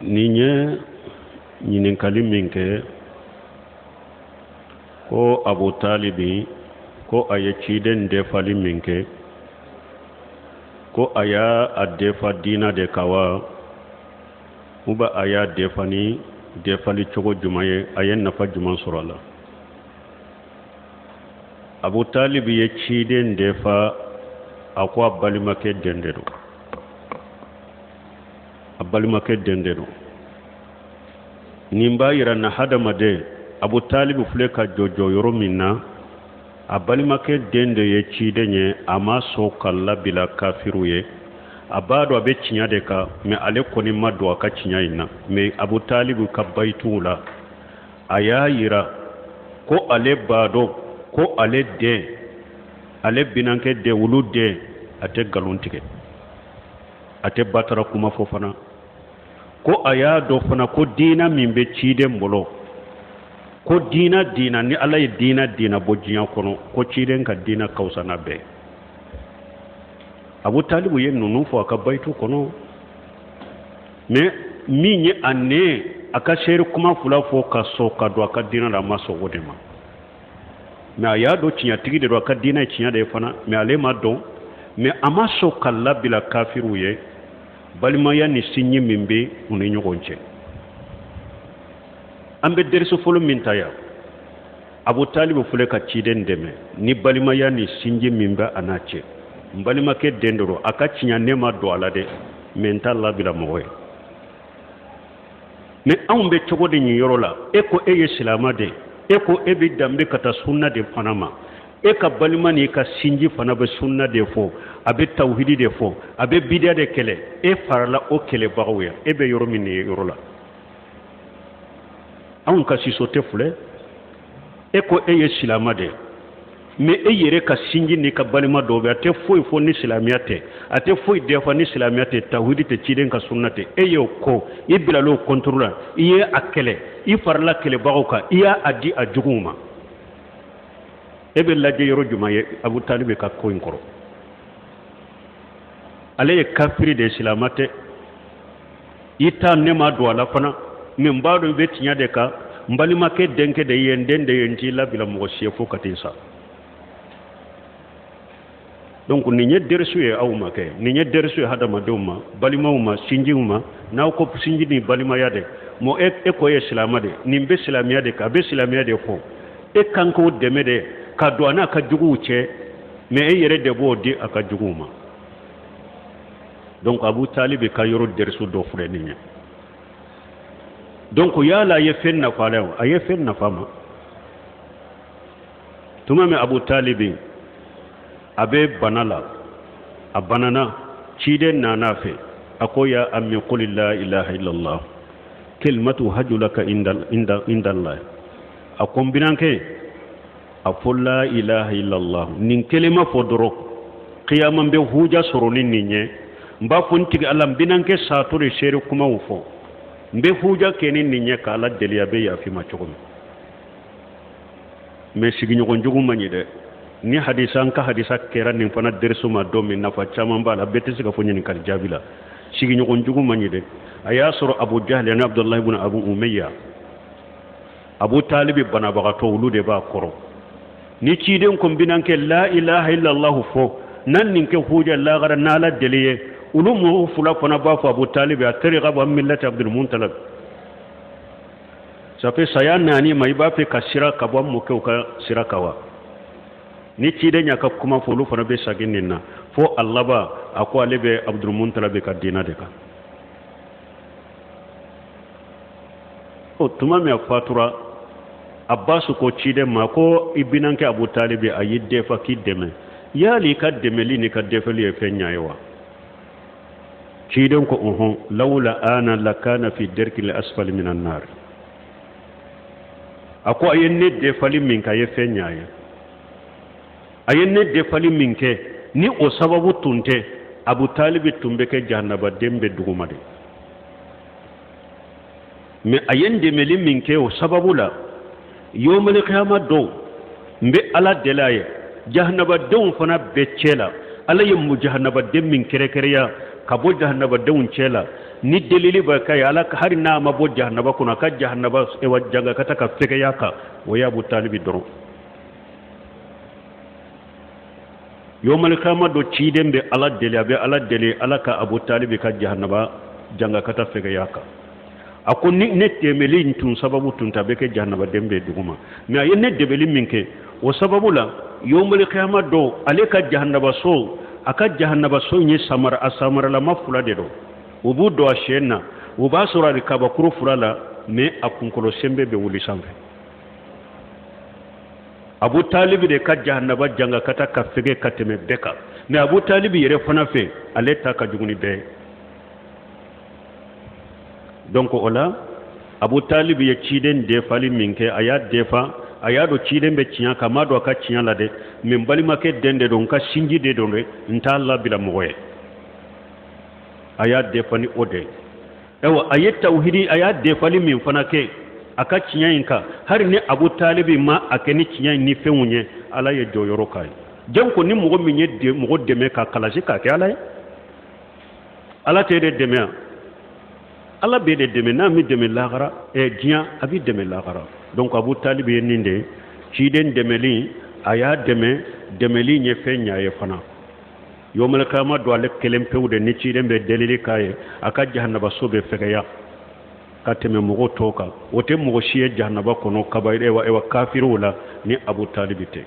nin ye ɲininkali min kɛ ko Abu Talibi ko a ye ciden defali min kɛ ko a y'a a defa diina de kan wa uba a y'a defa ni defali cogo juman ye a ye nafa juman sɔrɔ a la. Abu Talibi ye ciden defa a ko a balimakɛ den de don. A balimakɛ den de don. Nin b'a yira na hadamaden Abu Talibi filɛ ka jɔjɔ yɔrɔ min na a balimakɛ den de ye ciden ye a ma sɔn ka labila kafiru ye a b'a dɔn a bɛ tiɲɛ de kan mais ale kɔni ma don a ka tiɲɛ in na mais Abu Talibi ka bayituw la a y'a yira ko ale b'a dɔn ko ale den ale binankɛ den olu den a tɛ nkalon tigɛ a tɛ batara kuma fɔ fana ko a y'a dɔn fana ko diina min bɛ ciden bolo ko diina ni Ala ye diina bɔ diɲɛ kɔnɔ ko ciden ka diina ka fisa n'a bɛɛ. Abu Talibu ye ninnu fɔ a ka bayitu kɔnɔ mais min ye a nɛn a ka seri kuma fila fɔ ka sɔn ka don a ka diina la a ma sɔn o de ma mais a y'a dɔn tiɲɛtigi de don a ka diina ye tiɲɛ de ye fana mais ale ma dɔn mais a ma sɔn ka labila kafiru ye balimaya ni sinji min bɛ u ni ɲɔgɔn cɛ. An bɛ dɛriso fɔlɔ min ta yan Abu Talibu filɛ ka ciden dɛmɛ ni balimaya ni sinji min bɛ a n'a cɛ n balimakɛ den dɔrɔn a ka tiɲɛ ne ma don a la dɛ mais n t'a labila mɔgɔ ye mais anw bɛ cogo di nin yɔrɔ la e ko e ye silamɛ de e ko e bɛ danbe ka taa sunna de fana ma e ka balima ni ka sinji fana bɛ sunna de fɔ a bɛ tawhidi de fɔ a bɛ bidiya de kɛlɛ e farala o kɛlɛbagaw ye e bɛ yɔrɔ min ye yɔrɔ la anw ka siso tɛ filɛ e ko e ye silamɛ de mais e yɛrɛ ka sinji ni ka balima dɔw bɛ a tɛ foyi fɔ ni silamɛya tɛ a tɛ foyi defa ni silamɛya tɛ tawhidi tɛ ciden ka sunna tɛ e y'o ko i bilalo contrôle la i ye a kɛlɛ i farala kɛlɛbagaw kan i y'a a di a juguw ma e bɛ lajɛ yɔrɔ jumɛn ye Abu Talibi ka ko in kɔrɔ ale ye kafiri de silamɛ tɛ i ta ne ma don a la fana mais n b'a dɔn i bɛ tiɲɛ de kan n balimakɛ denkɛ de ye n den de ye n t'i labila mɔgɔ si ye fo ka t'i sa donc nin ye dɛrisu ye aw ma kɛ nin ye dɛrisu ye hadamadenw ma balimaw ma sinjiw ma n'aw ko sinji ni balimaya de mo e ko ye silamɛ de nin bɛ silamɛya de kan a bɛ silamɛya de fɔ e kan k'o dɛmɛ de ka don a n'a ka juguw cɛ mais e yɛrɛ de b'o di a ka juguw ma donc Abu Talibi ka yɔrɔ dɛrisu dɔ filɛ nin ye donc yala a ye fɛn nafa la a ye fɛn nafa ma tuma min Abu Talibi a bɛ bana la a banana ciden nana fɛ a ko ya ammi qul la ilaha illallah kalimatu hajulaka indallah a ko n binankɛ a fɔ la ilaha illallah nin kelima fɔ dɔrɔn qiyama bɛ huja sɔrɔ ni nin ye n b'a fɔ n tigi Ala n binankɛ saatɔ de seere kumaw fɔ n bɛ huja kɛ ni nin ye k'Ala deli a bɛ yafi ma cogo min mais sigiɲɔgɔn jugu man ɲi dɛ ni hadisa an ka hadisa kɛra nin fana dɛriso ma don min nafa caman b'a la bɛɛ tɛ se ka fɔ ɲininkali jaabi la sigiɲɔgɔn jugu man ɲi dɛ a y'a sɔrɔ Abu Jahl ani Abdullahi ibn Abu Umayya Abu Talibi banabagatɔ olu de b'a kɔrɔ ni ciden ko binankɛ la ilaha illallah fɔ nan nin kɛ huja lagara n'Ala deli ye olu mɔgɔw fila fana b'a fɔ Abu Talibi a tari ka bɔ millati Abdul Muttalib ça fait saya naani ma i b'a fɛ ka sira ka bɔ mɔkɛw ka sira kan wa ni ciden y'a ka kuma fɔ olu fana bɛ sagin nin na fo a laban a ko ale bɛ Abdul Muttalib ka diina de kan o tuma min a fatura Abbas ko ciden ma ko i binankɛ Abu Talibi a y'i defa k'i dɛmɛ yali ka dɛmɛli ni ka defali ye fɛn ɲɛ ye wa ciden ko lawla ana lakana fi darkil asfali minan nar a ko a ye ne defali min ka ye fɛn ɲɛ ye a ye ne defali min kɛ ni o sababu tun tɛ Abu Talibi tun bɛ kɛ jahanabaden bɛ duguma de mais a ye n dɛmɛli min kɛ o sababu la yawmal qiyama don n bɛ Ala deli a ye jahanabadenw fana bɛɛ cɛ la Ala ye mu jahanabaden min kɛrɛkɛrɛya ka bɔ jahanabadenw cɛ la ni delili ba kai ala har na ma bo jahannaba kuna ka jahannaba e wa janga kata ka fege yaka wa ya Abu Talib doro yomal kama do ciden be ala deli ala ka Abu Talib ka jahannaba janga kata fege yaka akon ni ne temeli tun sababu tun tabe ke jahannaba dembe duguma mais ayen ne debeli minke o sababu la yomal kama do ale ka jahannaba so aka jahannaba so ni samara la mafula de do ubu do ashena uba sura ri kaba kuru furala me akunkolo sembe be wuli sanfe Abu Talib de ka jahannaba janga kata ka fege kateme beka mais Abu Talib yere fana fe ale ta ka juguni be donc ola Abu Talib ye ciden defali minke aya defa aya do ciden be cinya kama do ka cinya la de min balima ke dende don ka sinji de don re nta Allah bila moye aya defani ode ewa ayat tauhidi aya defali min fana ke aka cinya inka har ni Abu Talib ma akeni cinya ni fenwunye ala ye joyoro kai janko ni mogo min ye de mogo deme ka kalaji ka ke ala te de deme ala be de deme na mi deme lagara e diya abi deme lagara donc Abu Talib ye ninde ci den demeli aya demeli nye fenya ye fana yomal kama do ale kelem pewde ni ci den be delili kaye aka jahannaba sobe fegeya kateme mogo toka wote mogo shiye jahannaba kono kabayre wa kafiru la ni Abu Talib te